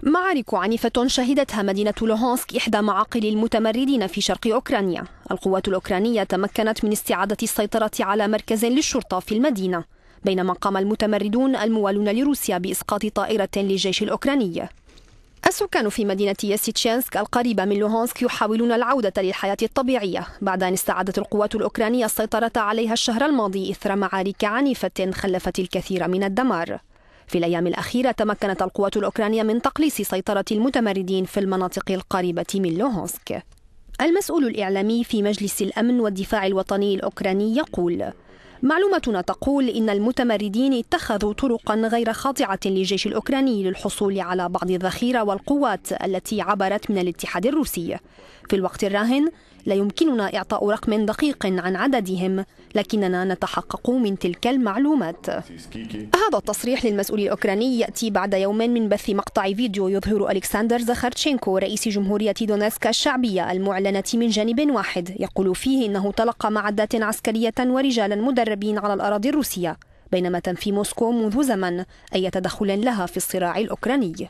معارك عنيفة شهدتها مدينة لوهانسك إحدى معاقل المتمردين في شرق أوكرانيا. القوات الأوكرانية تمكنت من استعادة السيطرة على مركز للشرطة في المدينة، بينما قام المتمردون الموالون لروسيا بإسقاط طائرة للجيش الأوكراني. السكان في مدينة ياسيتشينسك القريبة من لوهانسك يحاولون العودة للحياة الطبيعية بعد أن استعادت القوات الأوكرانية السيطرة عليها الشهر الماضي إثر معارك عنيفة خلفت الكثير من الدمار. في الأيام الأخيرة تمكنت القوات الأوكرانية من تقليص سيطرة المتمردين في المناطق القريبة من لوهانسك. المسؤول الإعلامي في مجلس الأمن والدفاع الوطني الأوكراني يقول: معلوماتنا تقول إن المتمردين اتخذوا طرقا غير خاضعة للجيش الأوكراني للحصول على بعض الذخيرة والقوات التي عبرت من الاتحاد الروسي. في الوقت الراهن لا يمكننا إعطاء رقم دقيق عن عددهم، لكننا نتحقق من تلك المعلومات. هذا التصريح للمسؤول الأوكراني يأتي بعد يومين من بث مقطع فيديو يظهر ألكسندر زاخارتشينكو رئيس جمهورية دونيتسك الشعبية المعلنة من جانب واحد يقول فيه إنه تلقى معدات عسكرية ورجالا مدربين على الأراضي الروسية، بينما تنفي موسكو منذ زمن أي تدخل لها في الصراع الأوكراني.